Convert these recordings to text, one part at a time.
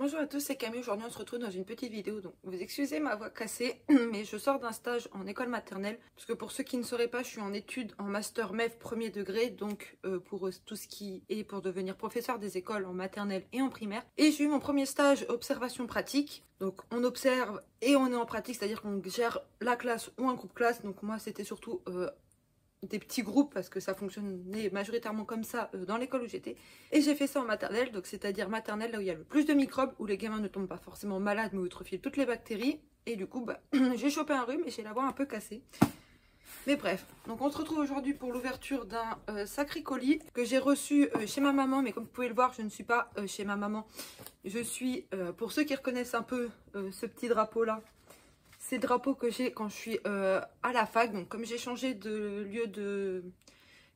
Bonjour à tous, c'est Camille. Aujourd'hui on se retrouve dans une petite vidéo. Donc vous excusez ma voix cassée, mais je sors d'un stage en école maternelle. Parce que pour ceux qui ne sauraient pas, je suis en études en master MEF premier degré. Donc pour tout ce qui est pour devenir professeur des écoles en maternelle et en primaire. Et j'ai eu mon premier stage observation pratique. Donc on observe et on est en pratique, c'est-à-dire qu'on gère la classe ou un groupe classe. Donc moi c'était surtout des petits groupes parce que ça fonctionnait majoritairement comme ça dans l'école où j'étais. Et j'ai fait ça en maternelle, donc c'est-à-dire maternelle là où il y a le plus de microbes, où les gamins ne tombent pas forcément malades mais où ils refilent toutes les bactéries. Et du coup, j'ai chopé un rhume et j'ai la voix un peu cassée. Mais bref, donc on se retrouve aujourd'hui pour l'ouverture d'un sacré colis que j'ai reçu chez ma maman. Mais comme vous pouvez le voir, je ne suis pas chez ma maman. Je suis, pour ceux qui reconnaissent un peu ce petit drapeau là, c'est le drapeau que j'ai quand je suis à la fac. Donc comme j'ai changé de lieu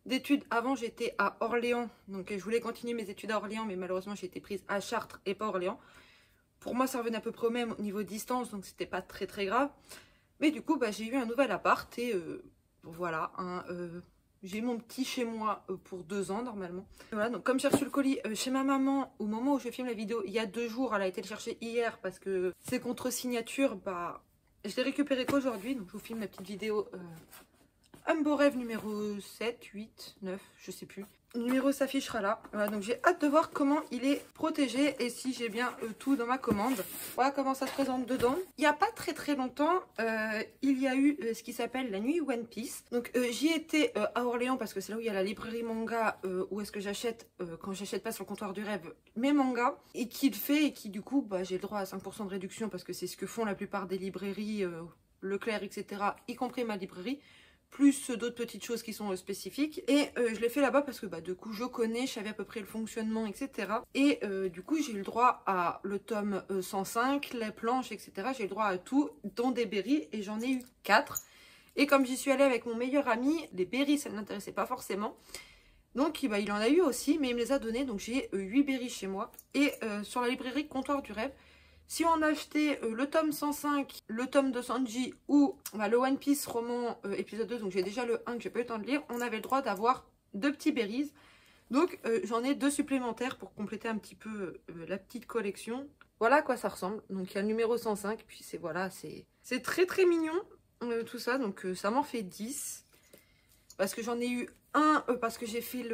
d'études, avant j'étais à Orléans. Donc je voulais continuer mes études à Orléans, mais malheureusement j'ai été prise à Chartres et pas Orléans. Pour moi ça revenait à peu près au même au niveau distance, donc c'était pas très grave. Mais du coup j'ai eu un nouvel appart et voilà, j'ai mon petit chez moi pour 2 ans normalement. Voilà, donc comme j'ai reçu le colis chez ma maman au moment où je filme la vidéo, il y a 2 jours, elle a été le chercher hier parce que c'est contre signature, je l'ai récupéré qu'aujourd'hui. Donc je vous filme la petite vidéo un beau rêve numéro 7, 8, 9, je sais plus. Le numéro s'affichera là. Voilà, donc j'ai hâte de voir comment il est protégé et si j'ai bien tout dans ma commande. Voilà comment ça se présente dedans. Il n'y a pas très longtemps, il y a eu ce qui s'appelle la nuit One Piece. Donc j'y étais à Orléans parce que c'est là où il y a la librairie manga où est-ce que j'achète, quand j'achète pas sur le comptoir du rêve, mes mangas. Et qui le fait et qui du coup, j'ai le droit à 5% de réduction parce que c'est ce que font la plupart des librairies, Leclerc, etc. y compris ma librairie. Plus d'autres petites choses qui sont spécifiques. Et je l'ai fait là-bas parce que du coup je connais, je savais à peu près le fonctionnement, etc. Et du coup j'ai eu le droit à le tome 105, les planches, etc. J'ai eu le droit à tout, dont des berries, et j'en ai eu 4. Et comme j'y suis allée avec mon meilleur ami, les berries ça ne l'intéressait pas forcément. Donc il en a eu aussi, mais il me les a donnés. Donc j'ai 8 berries chez moi. Et sur la librairie Comptoir du Rêve, si on achetait le tome 105, le tome de Sanji ou le One Piece roman épisode 2, donc j'ai déjà le 1 que j'ai pas eu le temps de lire, on avait le droit d'avoir 2 petits berries. Donc j'en ai 2 supplémentaires pour compléter un petit peu la petite collection. Voilà à quoi ça ressemble. Donc il y a le numéro 105, puis c'est très mignon tout ça. Donc ça m'en fait 10. Parce que j'en ai eu un parce que j'ai fait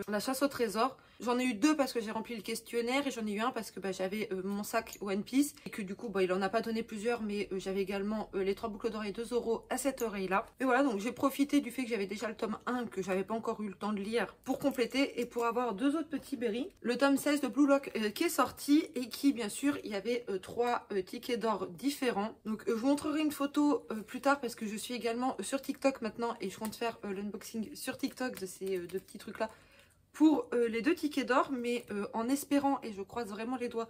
la chasse au trésor. J'en ai eu 2 parce que j'ai rempli le questionnaire. Et j'en ai eu un parce que j'avais mon sac One Piece. Et que du coup, il en a pas donné plusieurs. Mais j'avais également les 3 boucles d'oreilles 2 € à cette oreille-là. Et voilà, donc j'ai profité du fait que j'avais déjà le tome 1 que j'avais pas encore eu le temps de lire pour compléter. Et pour avoir 2 autres petits berries. Le tome 16 de Blue Lock qui est sorti. Et qui, bien sûr, il y avait 3 tickets d'or différents. Donc je vous montrerai une photo plus tard parce que je suis également sur TikTok maintenant. Et je compte faire l'unboxing sur TikTok de ces 2 petits trucs-là. Pour les 2 tickets d'or, mais en espérant, et je croise vraiment les doigts,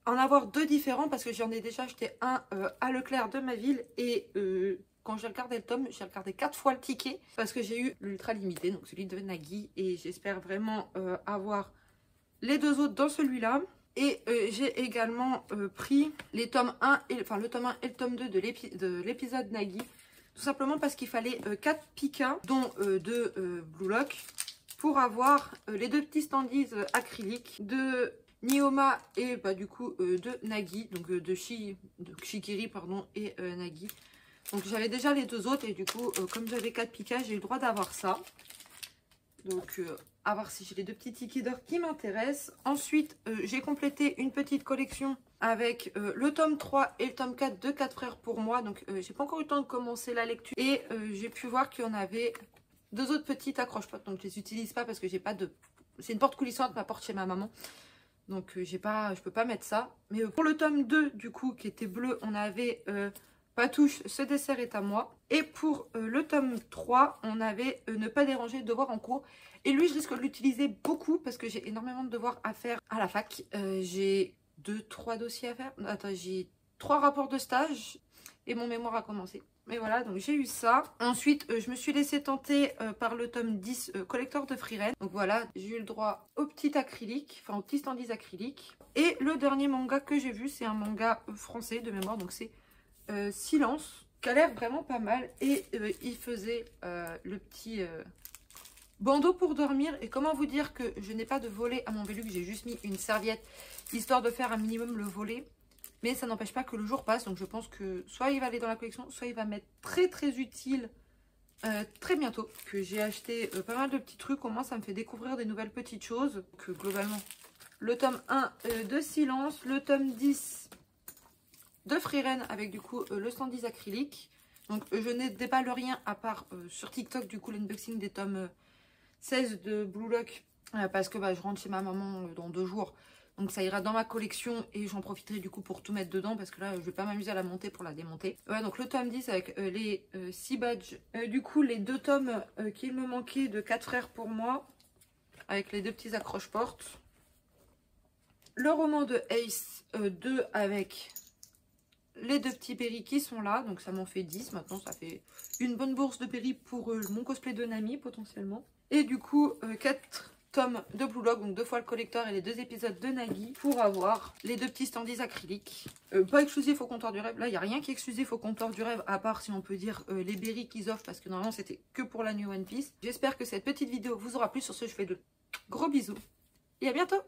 en avoir 2 différents parce que j'en ai déjà acheté un à Leclerc de ma ville et quand j'ai regardé le tome, j'ai regardé 4 fois le ticket parce que j'ai eu l'ultra limité, donc celui de Nagui, et j'espère vraiment avoir les 2 autres dans celui-là. Et j'ai également pris les tomes 1 et, le tome 1 et le tome 2 de l'épisode Nagui, tout simplement parce qu'il fallait 4 Pika, dont 2 Blue Lock, pour avoir les 2 petits standees acryliques de Nioma et du coup de Nagui, donc de Shikiri pardon, et Nagui. Donc j'avais déjà les 2 autres et du coup comme j'avais 4 Pika, j'ai eu le droit d'avoir ça. Donc à voir si j'ai les 2 petits tickets d'or qui m'intéressent. Ensuite j'ai complété une petite collection avec le tome 3 et le tome 4 de 4 frères pour moi. Donc j'ai pas encore eu le temps de commencer la lecture et j'ai pu voir qu'il y en avait 2 autres petites accroche-potes, donc je les utilise pas parce que j'ai pas de... C'est une porte coulissante, ma porte chez ma maman. Donc je peux pas mettre ça. Mais pour le tome 2, du coup, qui était bleu, on avait Patouche, ce dessert est à moi. Et pour le tome 3, on avait ne pas déranger, devoir en cours. Et lui, je risque de l'utiliser beaucoup parce que j'ai énormément de devoirs à faire à la fac. J'ai 2-3 dossiers à faire. Attends, j'ai 3 rapports de stage et mon mémoire a commencé. Mais voilà, donc j'ai eu ça. Ensuite, je me suis laissée tenter par le tome 10, collector de Frieren. Donc voilà, j'ai eu le droit au petit acrylique, enfin au petit standees acrylique. Et le dernier manga que j'ai vu, c'est un manga français de mémoire, donc c'est Silence, qui a l'air vraiment pas mal. Et il faisait le petit bandeau pour dormir. Et comment vous dire que je n'ai pas de volet à mon Velux, j'ai juste mis une serviette histoire de faire un minimum le volet. Mais ça n'empêche pas que le jour passe, donc je pense que soit il va aller dans la collection, soit il va m'être très utile très bientôt. Que j'ai acheté pas mal de petits trucs, au moins ça me fait découvrir des nouvelles petites choses. Que globalement, le tome 1 de Silence, le tome 10 de Frieren avec du coup le 110 acrylique. Donc je ne déballe rien à part sur TikTok du coup l'unboxing des tomes 16 de Blue Lock parce que je rentre chez ma maman dans 2 jours. Donc ça ira dans ma collection et j'en profiterai du coup pour tout mettre dedans parce que là je vais pas m'amuser à la monter pour la démonter. Ouais, donc le tome 10 avec les 6 badges. Du coup les 2 tomes qu'il me manquait de 4 frères pour moi avec les 2 petits accroche-portes. Le roman de Ace 2 avec les 2 petits péris qui sont là. Donc ça m'en fait 10. Maintenant ça fait une bonne bourse de péris pour mon cosplay de Nami potentiellement. Et du coup 4 tomes de Blue Lock, donc 2 fois le collector et les 2 épisodes de Nagui pour avoir les 2 petits standees acryliques. Pas exclusif au comptoir du rêve, là il n'y a rien qui est exclusif au comptoir du rêve à part si on peut dire les berries qu'ils offrent parce que normalement c'était que pour la New One Piece. J'espère que cette petite vidéo vous aura plu, sur ce je fais de gros bisous et à bientôt.